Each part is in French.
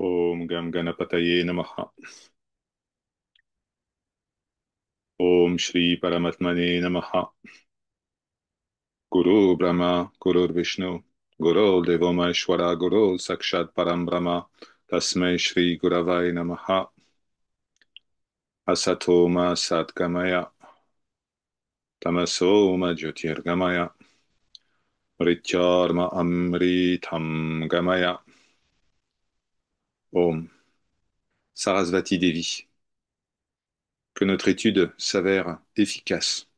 Om Gam Ganapataye Namaha. Om Shri Paramatmane Namaha. Guru Brahma, Guru Vishnu, Guru Deva Maheshwara, Guru Sakshat Param Brahma. Tasmai Shri Guravai Namaha. Asato Ma Satgamaya. Tamaso Ma Jyotirgamaya. Mrityarma Amritam Gamaya. Om Sarasvati Devi. Que notre étude s'avère efficace.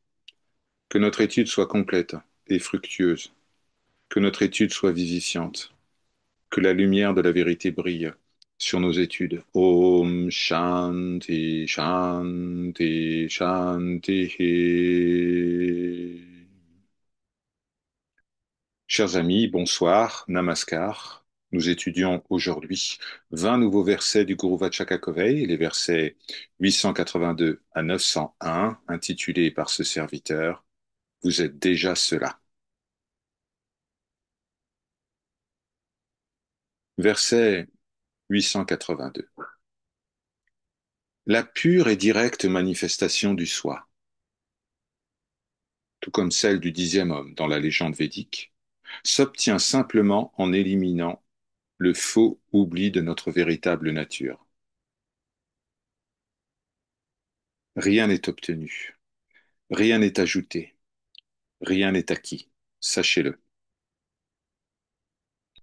Que notre étude soit complète et fructueuse. Que notre étude soit vivifiante, que la lumière de la vérité brille sur nos études. Om Shanti Shanti Shanti. Chers amis, bonsoir, namaskar. Nous étudions aujourd'hui 20 nouveaux versets du Guru Vachakakovai, les versets 882 à 901, intitulés par ce serviteur, Vous êtes déjà cela. Verset 882. La pure et directe manifestation du soi, tout comme celle du dixième homme dans la légende védique, s'obtient simplement en éliminant le faux oubli de notre véritable nature. Rien n'est obtenu, rien n'est ajouté, rien n'est acquis, sachez-le.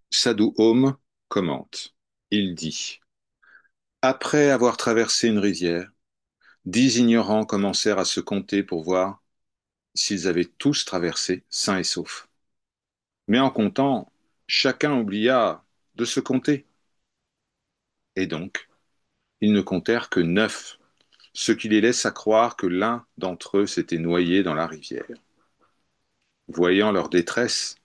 Sadhu Om commente. Il dit, après avoir traversé une rivière, 10 ignorants commencèrent à se compter pour voir s'ils avaient tous traversé sains et saufs. Mais en comptant, chacun oublia de se compter. Et donc, ils ne comptèrent que 9, ce qui les laissa croire que l'un d'entre eux s'était noyé dans la rivière. Voyant leur détresse,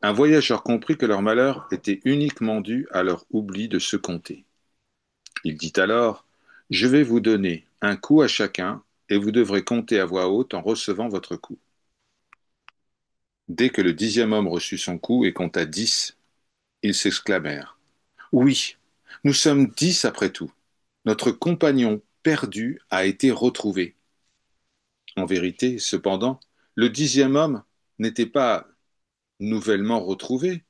un voyageur comprit que leur malheur était uniquement dû à leur oubli de se compter. Il dit alors, je vais vous donner un coup à chacun et vous devrez compter à voix haute en recevant votre coup. Dès que le dixième homme reçut son coup et compta 10, ils s'exclamèrent. Oui, nous sommes 10 après tout. Notre compagnon perdu a été retrouvé. En vérité, cependant, le dixième homme n'était pas nouvellement retrouvé,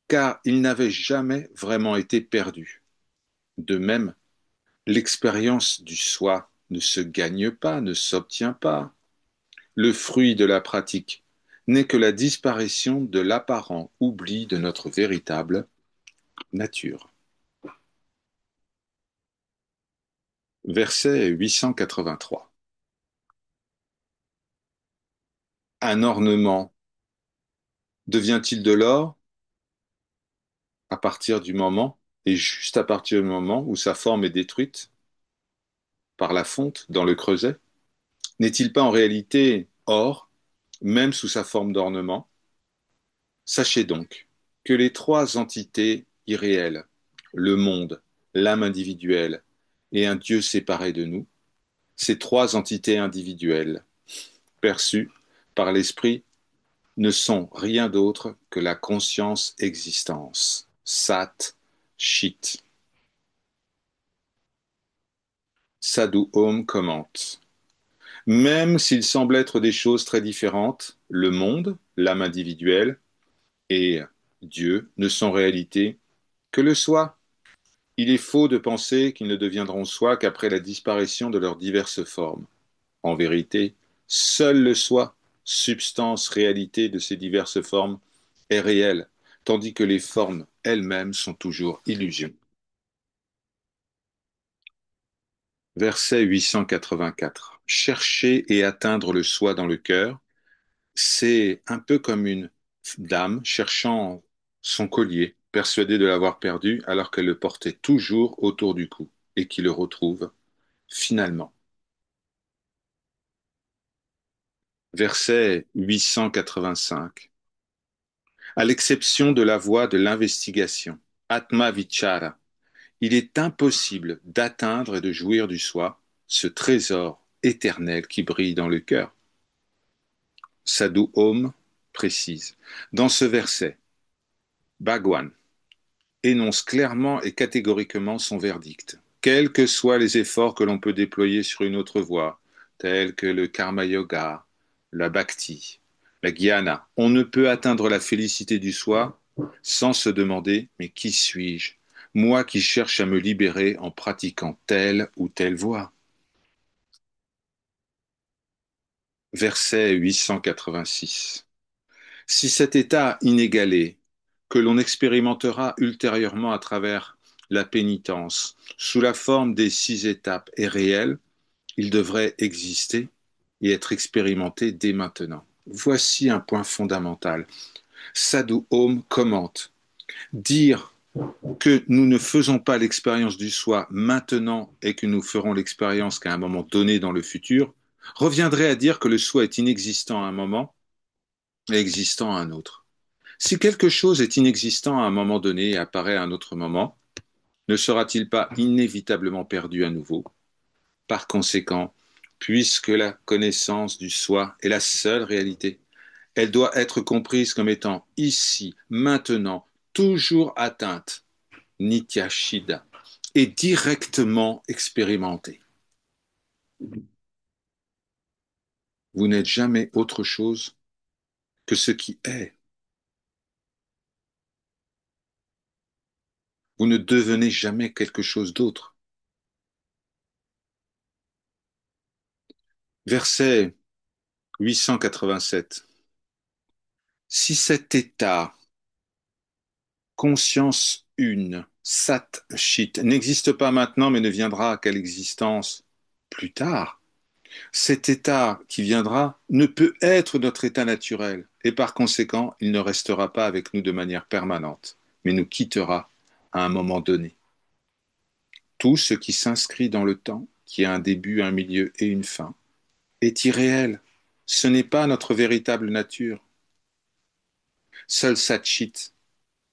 car il n'avait jamais vraiment été perdu. De même, l'expérience du soi ne se gagne pas, ne s'obtient pas. Le fruit de la pratique n'est que la disparition de l'apparent oubli de notre véritable nature. Verset 883. Un ornement devient-il de l'or à partir du moment, et juste à partir du moment où sa forme est détruite par la fonte dans le creuset? N'est-il pas en réalité or, même sous sa forme d'ornement? Sachez donc que les trois entités irréelles, le monde, l'âme individuelle et un Dieu séparé de nous, ces trois entités individuelles, perçues par l'esprit, ne sont rien d'autre que la conscience existence, Sat, Chit. Sadhu Om commente. Même s'il semble être des choses très différentes, le monde, l'âme individuelle et Dieu ne sont en réalité que le soi. Il est faux de penser qu'ils ne deviendront soi qu'après la disparition de leurs diverses formes. En vérité, seul le soi, substance, réalité de ces diverses formes, est réel, tandis que les formes elles-mêmes sont toujours illusions. Verset 884. Chercher et atteindre le soi dans le cœur, c'est un peu comme une dame cherchant son collier, persuadée de l'avoir perdu alors qu'elle le portait toujours autour du cou, et qui le retrouve finalement. Verset 885. À l'exception de la voie de l'investigation, Atma Vichara, il est impossible d'atteindre et de jouir du soi, ce trésor éternel qui brille dans le cœur. Sadhu Om précise. Dans ce verset, Bhagwan énonce clairement et catégoriquement son verdict. Quels que soient les efforts que l'on peut déployer sur une autre voie, tels que le karma yoga, la bhakti, la jnana, on ne peut atteindre la félicité du soi sans se demander, mais qui suis-je? Moi qui cherche à me libérer en pratiquant telle ou telle voie. Verset 886. Si cet état inégalé, que l'on expérimentera ultérieurement à travers la pénitence, sous la forme des 6 étapes, est réel, il devrait exister et être expérimenté dès maintenant. Voici un point fondamental. Sadhu Om commente. Dire que nous ne faisons pas l'expérience du soi maintenant et que nous ferons l'expérience qu'à un moment donné dans le futur reviendrait à dire que le soi est inexistant à un moment et existant à un autre. Si quelque chose est inexistant à un moment donné et apparaît à un autre moment, ne sera-t-il pas inévitablement perdu à nouveau? Par conséquent, puisque la connaissance du soi est la seule réalité, elle doit être comprise comme étant ici, maintenant, toujours atteinte, Nitya Shida, et directement expérimentée. Vous n'êtes jamais autre chose que ce qui est. Vous ne devenez jamais quelque chose d'autre. Verset 887. Si cet état, conscience une, sat chit, n'existe pas maintenant mais ne viendra qu'à l'existence plus tard, cet état qui viendra ne peut être notre état naturel et par conséquent, il ne restera pas avec nous de manière permanente, mais nous quittera à un moment donné. Tout ce qui s'inscrit dans le temps, qui a un début, un milieu et une fin, est irréel. Ce n'est pas notre véritable nature. Seul Satchit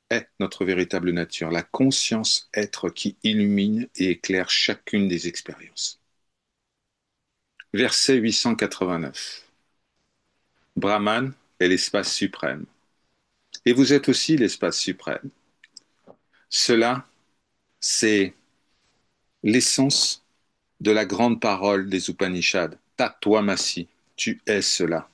est notre véritable nature, la conscience être qui illumine et éclaire chacune des expériences. Verset 889. Brahman est l'espace suprême. Et vous êtes aussi l'espace suprême. Cela, c'est l'essence de la grande parole des Upanishads. Tattvamasi, tu es cela.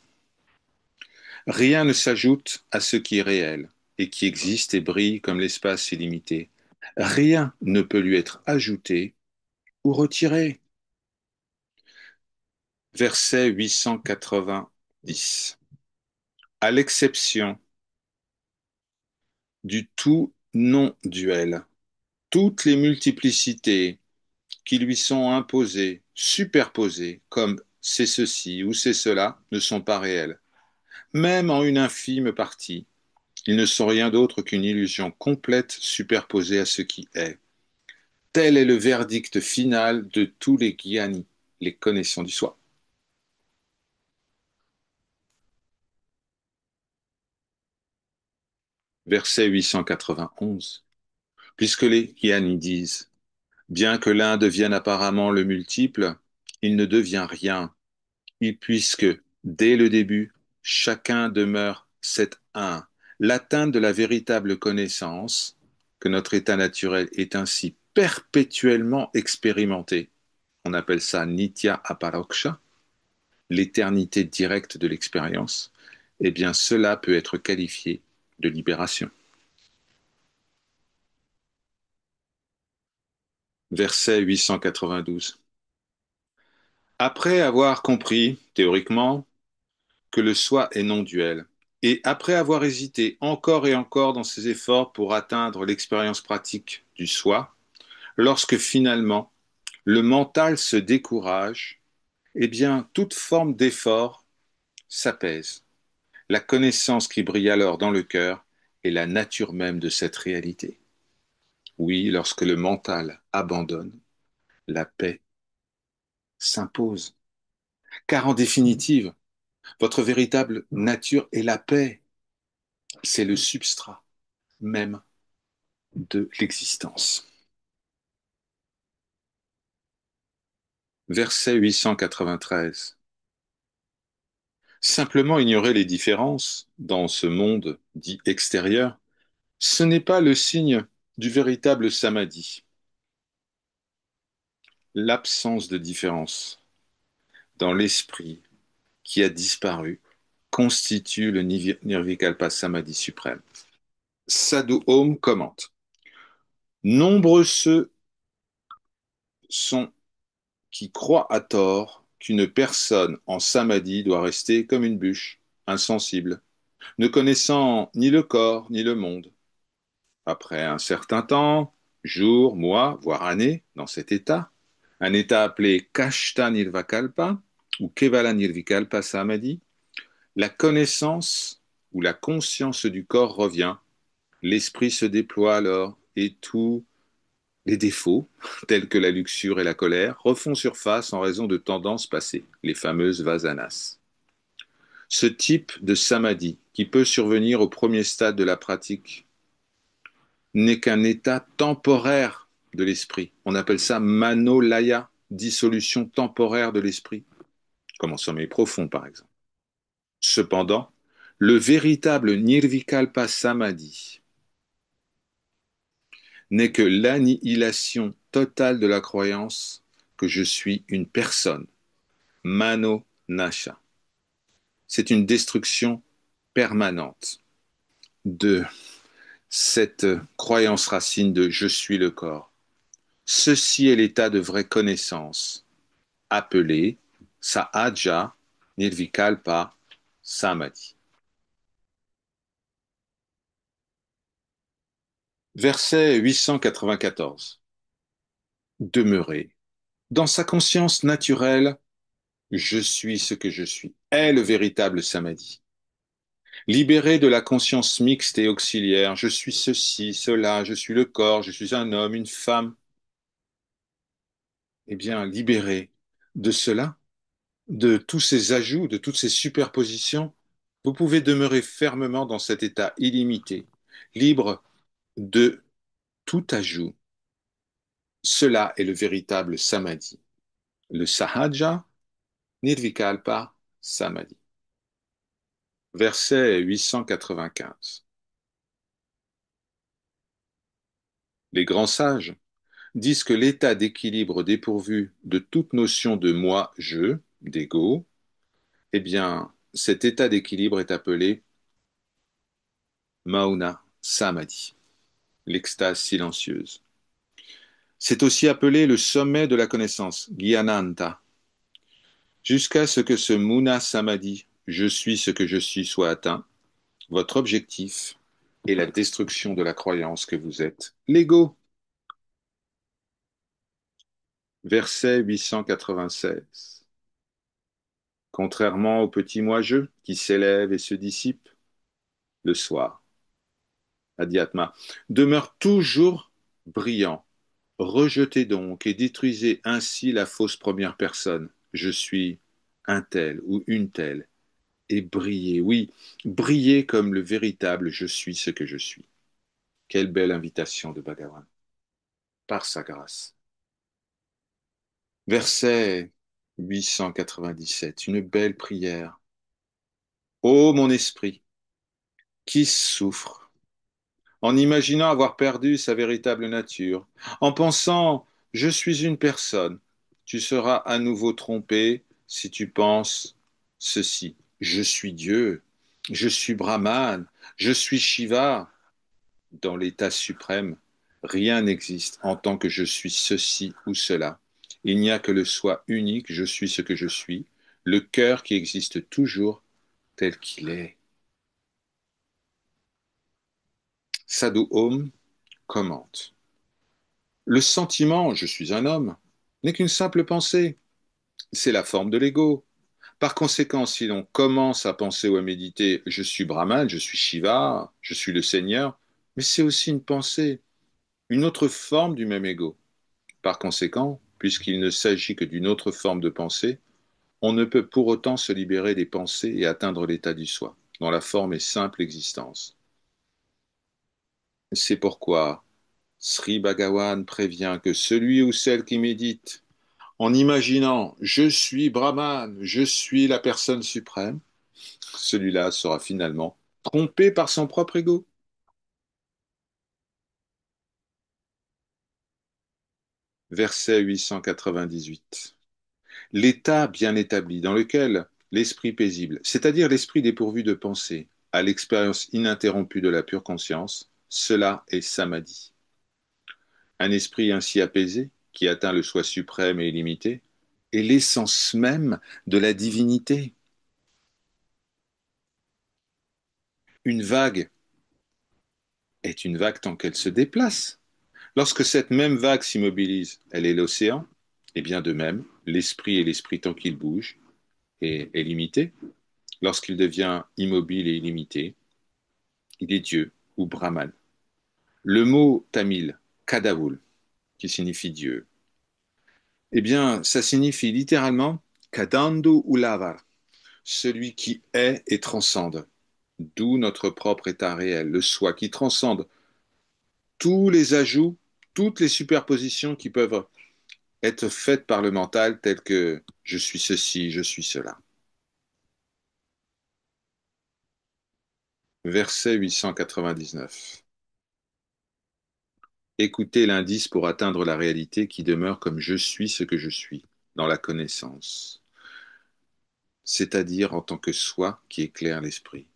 Rien ne s'ajoute à ce qui est réel et qui existe et brille comme l'espace illimité. Rien ne peut lui être ajouté ou retiré. Verset 890. À l'exception du tout non-duel, toutes les multiplicités qui lui sont imposées, superposées, comme c'est ceci ou c'est cela, ne sont pas réelles. Même en une infime partie, ils ne sont rien d'autre qu'une illusion complète superposée à ce qui est. Tel est le verdict final de tous les gyani, les connaissants du soi. Verset 891. Puisque les gyani disent, bien que l'un devienne apparemment le multiple, il ne devient rien, puisque dès le début, chacun demeure cet un. L'atteinte de la véritable connaissance, que notre état naturel est ainsi perpétuellement expérimenté. On appelle ça Nitya Aparoksha, l'éternité directe de l'expérience. Eh bien, cela peut être qualifié de libération. Verset 892. Après avoir compris, théoriquement, que le soi est non-duel, et après avoir hésité encore et encore dans ses efforts pour atteindre l'expérience pratique du soi, lorsque finalement le mental se décourage, eh bien toute forme d'effort s'apaise. La connaissance qui brille alors dans le cœur est la nature même de cette réalité. Oui, lorsque le mental abandonne, la paix s'impose. Car en définitive, votre véritable nature est la paix. C'est le substrat même de l'existence. Verset 893. Simplement ignorer les différences dans ce monde dit extérieur, ce n'est pas le signe du véritable samadhi, l'absence de différence dans l'esprit qui a disparu constitue le Nirvikalpa Samadhi suprême. Sadhu Om commente. Nombreux ceux sont qui croient à tort qu'une personne en samadhi doit rester comme une bûche, insensible, ne connaissant ni le corps ni le monde. Après un certain temps, jours, mois, voire années, dans cet état, un état appelé Kashta Nirvakalpa ou Kevala Nirvikalpa Samadhi, la connaissance ou la conscience du corps revient, l'esprit se déploie alors et tous les défauts, tels que la luxure et la colère, refont surface en raison de tendances passées, les fameuses vasanas. Ce type de samadhi, qui peut survenir au premier stade de la pratique, n'est qu'un état temporaire de l'esprit. On appelle ça manolaya, dissolution temporaire de l'esprit, comme en sommeil profond par exemple. Cependant, le véritable nirvikalpa samadhi n'est que l'annihilation totale de la croyance que je suis une personne, mano nasha. C'est une destruction permanente de cette croyance racine de je suis le corps. Ceci est l'état de vraie connaissance, appelé Sahaja Nirvikalpa Samadhi. Verset 894. Demeurer dans sa conscience naturelle, je suis ce que je suis, est le véritable samadhi. Libéré de la conscience mixte et auxiliaire, je suis ceci, cela, je suis le corps, je suis un homme, une femme. Eh bien, libéré de cela, de tous ces ajouts, de toutes ces superpositions, vous pouvez demeurer fermement dans cet état illimité, libre de tout ajout. Cela est le véritable samadhi, le sahaja nirvikalpa samadhi. Verset 895. Les grands sages disent que l'état d'équilibre dépourvu de toute notion de moi-je, d'ego, eh bien, cet état d'équilibre est appelé Mauna Samadhi, l'extase silencieuse. C'est aussi appelé le sommet de la connaissance, Gyananta, jusqu'à ce que ce Muna Samadhi, je suis ce que je suis, soit atteint. Votre objectif est la destruction de la croyance que vous êtes l'ego. Verset 896. Contrairement au petit moi-je qui s'élève et se dissipe le soir, Adhyatma, demeure toujours brillant. Rejetez donc et détruisez ainsi la fausse première personne. Je suis un tel ou une telle. Et brillez, oui, brillez comme le véritable je suis ce que je suis. Quelle belle invitation de Bhagavan, par sa grâce. Verset 897, une belle prière. Ô mon esprit, qui souffre en imaginant avoir perdu sa véritable nature, en pensant je suis une personne, tu seras à nouveau trompé si tu penses ceci. Je suis Dieu, je suis Brahman, je suis Shiva. Dans l'état suprême, rien n'existe en tant que je suis ceci ou cela. Il n'y a que le soi unique, je suis ce que je suis, le cœur qui existe toujours tel qu'il est. Sadhu Om commente. Le sentiment je suis un homme n'est qu'une simple pensée. C'est la forme de l'ego. Par conséquent, si l'on commence à penser ou à méditer je suis Brahman, je suis Shiva, je suis le Seigneur, mais c'est aussi une pensée, une autre forme du même ego. Par conséquent, puisqu'il ne s'agit que d'une autre forme de pensée, on ne peut pour autant se libérer des pensées et atteindre l'état du soi, dont la forme est simple existence. C'est pourquoi Sri Bhagavan prévient que celui ou celle qui médite en imaginant je suis Brahman, je suis la personne suprême, celui-là sera finalement trompé par son propre ego. Verset 898. L'état bien établi dans lequel l'esprit paisible, c'est-à-dire l'esprit dépourvu de pensée, a l'expérience ininterrompue de la pure conscience, cela est samadhi. Un esprit ainsi apaisé, qui atteint le soi suprême et illimité, est l'essence même de la divinité. Une vague est une vague tant qu'elle se déplace. Lorsque cette même vague s'immobilise, elle est l'océan, et bien de même, l'esprit est l'esprit tant qu'il bouge et est limité. Lorsqu'il devient immobile et illimité, il est Dieu ou Brahman. Le mot tamil, Kadavul, qui signifie Dieu, eh bien, ça signifie littéralement Kadandu Ulavar, celui qui est et transcende. D'où notre propre état réel, le soi qui transcende tous les ajouts, toutes les superpositions qui peuvent être faites par le mental, telles que je suis ceci, je suis cela. Verset 899. Écoutez l'indice pour atteindre la réalité qui demeure comme je suis ce que je suis, dans la connaissance, c'est-à-dire en tant que soi qui éclaire l'esprit.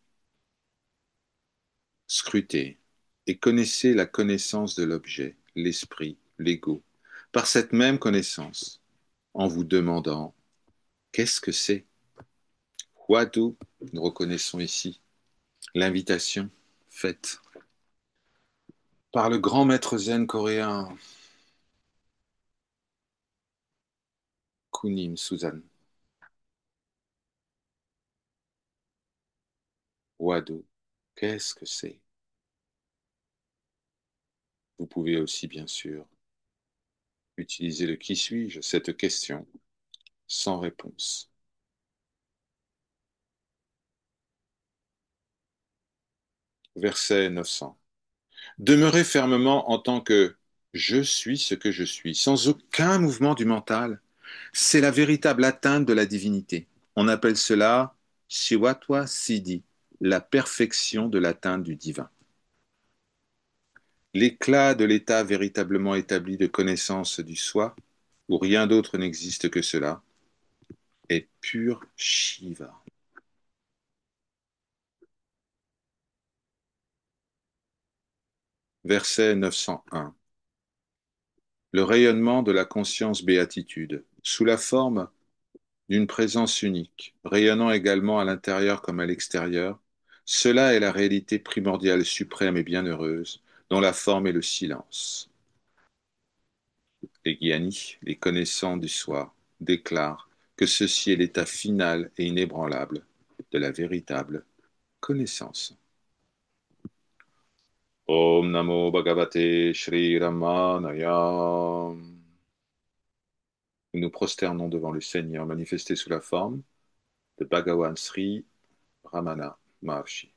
Scrutez et connaissez la connaissance de l'objet, l'esprit, l'ego, par cette même connaissance, en vous demandant qu'est-ce que c'est? Wado, nous reconnaissons ici l'invitation faite par le grand maître zen coréen Kunim Suzan. Wado, qu'est-ce que c'est? Vous pouvez aussi, bien sûr, utiliser le qui suis-je, cette question, sans réponse. Verset 900. Demeurez fermement en tant que je suis ce que je suis, sans aucun mouvement du mental. C'est la véritable atteinte de la divinité. On appelle cela Shivatwa Siddhi, la perfection de l'atteinte du divin. L'éclat de l'état véritablement établi de connaissance du soi, où rien d'autre n'existe que cela, est pur Shiva. Verset 901. Le rayonnement de la conscience béatitude, sous la forme d'une présence unique, rayonnant également à l'intérieur comme à l'extérieur, cela est la réalité primordiale suprême et bienheureuse, dont la forme est le silence. Les Gyanis, les connaissants du soi, déclarent que ceci est l'état final et inébranlable de la véritable connaissance. Om Namo Bhagavate Shri Ramanaya. Nous nous prosternons devant le Seigneur manifesté sous la forme de Bhagavan Sri Ramana Maharshi.